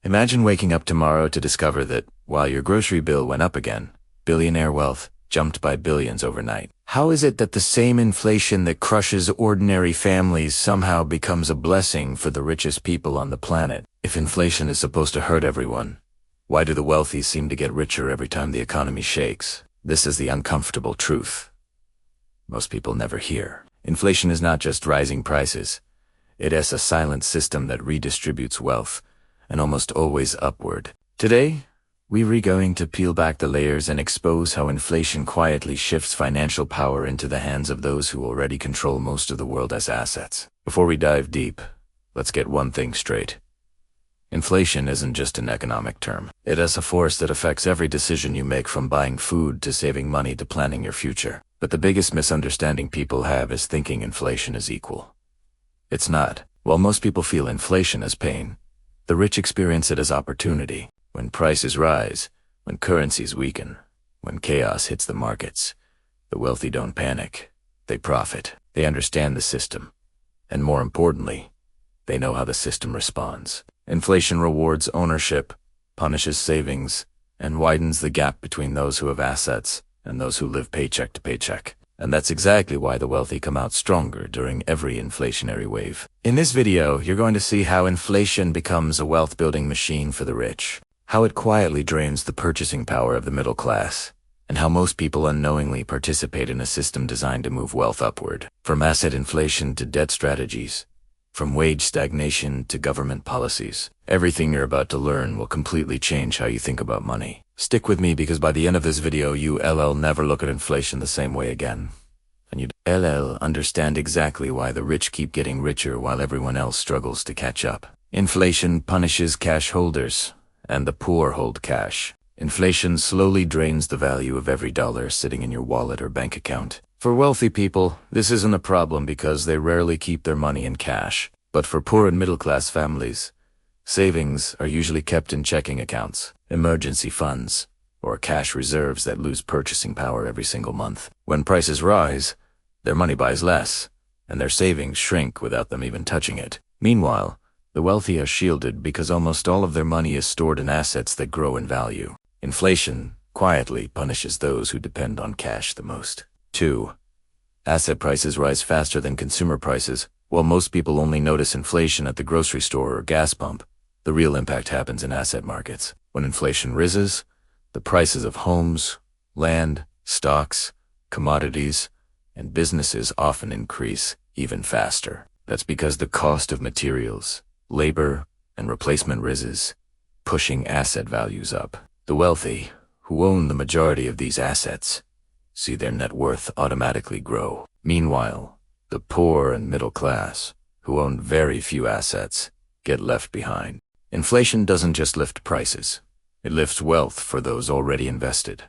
Imagine waking up tomorrow to discover that, while your grocery bill went up again, billionaire wealth jumped by billions overnight. How is it that the same inflation that crushes ordinary families somehow becomes a blessing for the richest people on the planet? If inflation is supposed to hurt everyone, why do the wealthy seem to get richer every time the economy shakes? This is the uncomfortable truth most people never hear. Inflation is not just rising prices. It is a silent system that redistributes wealth, and almost always upward. Today, we're going to peel back the layers and expose how inflation quietly shifts financial power into the hands of those who already control most of the world as assets. Before we dive deep, let's get one thing straight. Inflation isn't just an economic term. It is a force that affects every decision you make, from buying food to saving money to planning your future. But the biggest misunderstanding people have is thinking inflation is equal. It's not. While most people feel inflation as pain, the rich experience it as opportunity. When prices rise, when currencies weaken, when chaos hits the markets, the wealthy don't panic. They profit. They understand the system. And more importantly, they know how the system responds. Inflation rewards ownership, punishes savings, and widens the gap between those who have assets and those who live paycheck to paycheck. And that's exactly why the wealthy come out stronger during every inflationary wave. In this video, you're going to see how inflation becomes a wealth-building machine for the rich, how it quietly drains the purchasing power of the middle class, and how most people unknowingly participate in a system designed to move wealth upward. From asset inflation to debt strategies, from wage stagnation to government policies, everything you're about to learn will completely change how you think about money. Stick with me, because by the end of this video, you'll never look at inflation the same way again. And you'll understand exactly why the rich keep getting richer while everyone else struggles to catch up. Inflation punishes cash holders, and the poor hold cash. Inflation slowly drains the value of every dollar sitting in your wallet or bank account. For wealthy people, this isn't a problem because they rarely keep their money in cash. But for poor and middle-class families, savings are usually kept in checking accounts, emergency funds, or cash reserves that lose purchasing power every single month. When prices rise, their money buys less, and their savings shrink without them even touching it. Meanwhile, the wealthy are shielded because almost all of their money is stored in assets that grow in value. Inflation quietly punishes those who depend on cash the most. 2. Asset prices rise faster than consumer prices. While most people only notice inflation at the grocery store or gas pump, the real impact happens in asset markets. When inflation rises, the prices of homes, land, stocks, commodities, and businesses often increase even faster. That's because the cost of materials, labor, and replacement rises, pushing asset values up. The wealthy, who own the majority of these assets, see their net worth automatically grow. Meanwhile, the poor and middle class, who own very few assets, get left behind. Inflation doesn't just lift prices. It lifts wealth for those already invested.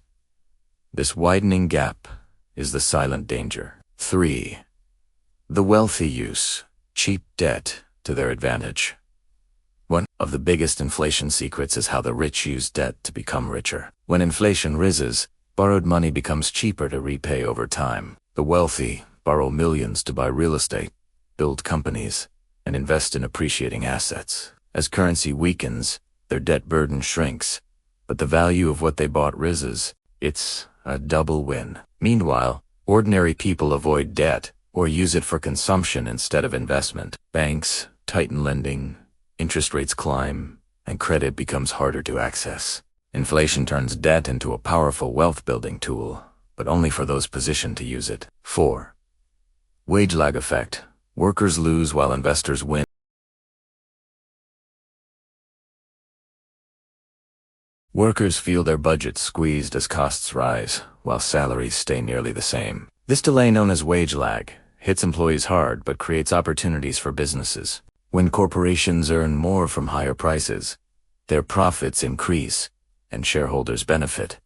This widening gap is the silent danger. 3. The wealthy use cheap debt to their advantage. One of the biggest inflation secrets is how the rich use debt to become richer. When inflation rises, borrowed money becomes cheaper to repay over time. The wealthy borrow millions to buy real estate, build companies, and invest in appreciating assets. As currency weakens, their debt burden shrinks, but the value of what they bought rises. It's a double win. Meanwhile, ordinary people avoid debt or use it for consumption instead of investment. Banks tighten lending, interest rates climb, and credit becomes harder to access. Inflation turns debt into a powerful wealth-building tool, but only for those positioned to use it. 4. Wage lag effect. Workers lose while investors win. Workers feel their budgets squeezed as costs rise, while salaries stay nearly the same. This delay, known as wage lag, hits employees hard but creates opportunities for businesses. When corporations earn more from higher prices, their profits increase, and shareholders benefit.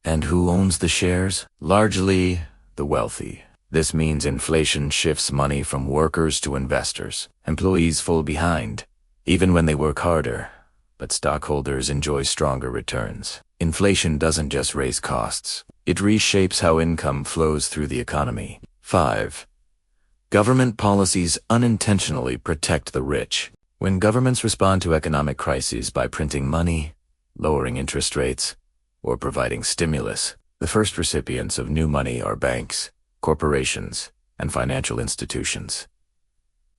And who owns the shares? Largely, the wealthy. This means inflation shifts money from workers to investors. Employees fall behind, even when they work harder, but stockholders enjoy stronger returns. Inflation doesn't just raise costs. It reshapes how income flows through the economy. 5. Government policies unintentionally protect the rich. When governments respond to economic crises by printing money, lowering interest rates, or providing stimulus, the first recipients of new money are banks, corporations, and financial institutions.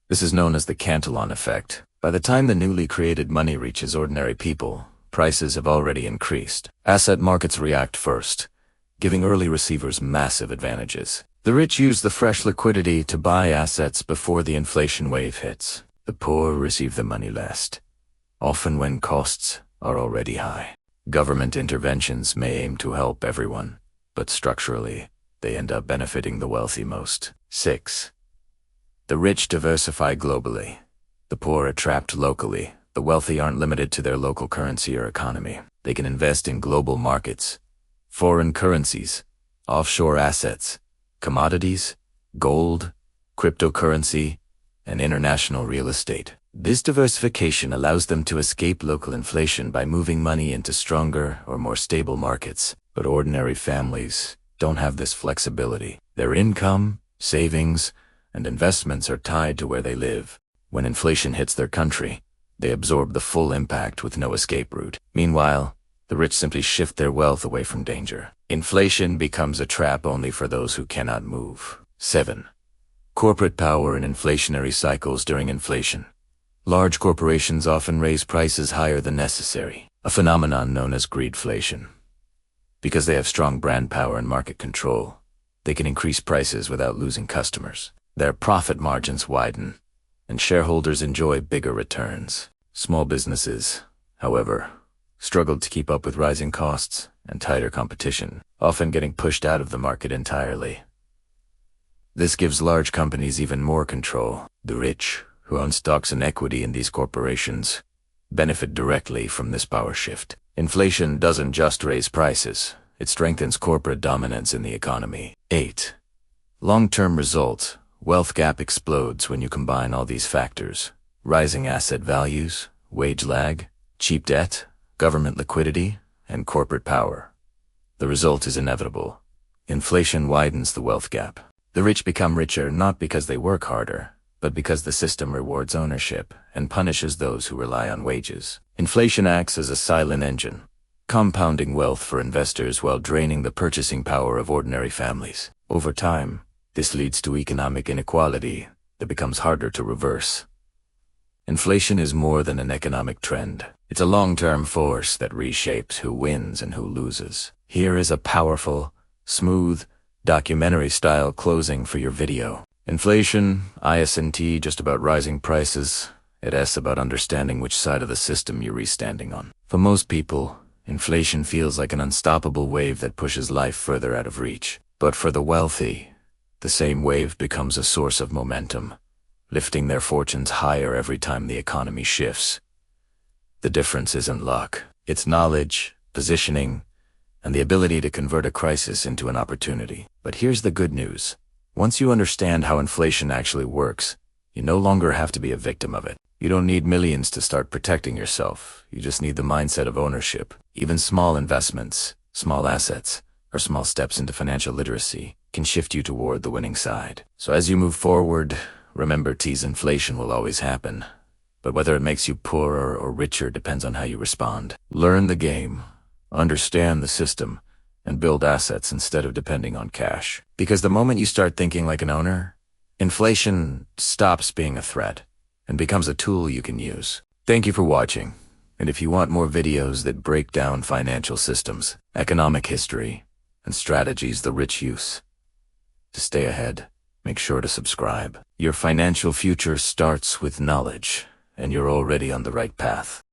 This is known as the Cantillon effect. By the time the newly created money reaches ordinary people, prices have already increased. Asset markets react first, giving early receivers massive advantages. The rich use the fresh liquidity to buy assets before the inflation wave hits. The poor receive the money last, often when costs are already high. Government interventions may aim to help everyone, but structurally, they end up benefiting the wealthy most. 6. The rich diversify globally. The poor are trapped locally. The wealthy aren't limited to their local currency or economy. They can invest in global markets, foreign currencies, offshore assets, commodities, gold, cryptocurrency, and international real estate. This diversification allows them to escape local inflation by moving money into stronger or more stable markets. But ordinary families don't have this flexibility. Their income, savings, and investments are tied to where they live. When inflation hits their country, they absorb the full impact with no escape route. Meanwhile, the rich simply shift their wealth away from danger. Inflation becomes a trap only for those who cannot move. 7. Corporate power in inflationary cycles. During inflation, large corporations often raise prices higher than necessary, a phenomenon known as greedflation. Because they have strong brand power and market control, they can increase prices without losing customers. Their profit margins widen, and shareholders enjoy bigger returns. Small businesses, however, struggled to keep up with rising costs and tighter competition, often getting pushed out of the market entirely. This gives large companies even more control. The rich, who own stocks and equity in these corporations, benefit directly from this power shift. Inflation doesn't just raise prices, it strengthens corporate dominance in the economy. 8. Long-term results. Wealth gap explodes when you combine all these factors: rising asset values, wage lag, cheap debt, government liquidity, and corporate power. The result is inevitable. Inflation widens the wealth gap. The rich become richer not because they work harder, but because the system rewards ownership and punishes those who rely on wages. Inflation acts as a silent engine, compounding wealth for investors while draining the purchasing power of ordinary families. Over time, this leads to economic inequality that becomes harder to reverse. Inflation is more than an economic trend. It's a long-term force that reshapes who wins and who loses. Here is a powerful, smooth, documentary-style closing for your video. Inflation, ISNT, just about rising prices. It S about understanding which side of the system you're standing on. For most people, inflation feels like an unstoppable wave that pushes life further out of reach. But for the wealthy, the same wave becomes a source of momentum, lifting their fortunes higher every time the economy shifts. The difference isn't luck. It's knowledge, positioning, and the ability to convert a crisis into an opportunity. But here's the good news. Once you understand how inflation actually works, you no longer have to be a victim of it. You don't need millions to start protecting yourself. You just need the mindset of ownership. Even small investments, small assets, or small steps into financial literacy can shift you toward the winning side. So as you move forward, remember, inflation will always happen. But whether it makes you poorer or richer depends on how you respond. Learn the game, understand the system, and build assets instead of depending on cash. Because the moment you start thinking like an owner, inflation stops being a threat and becomes a tool you can use. Thank you for watching. And if you want more videos that break down financial systems, economic history, and strategies the rich use to stay ahead, make sure to subscribe. Your financial future starts with knowledge, and you're already on the right path.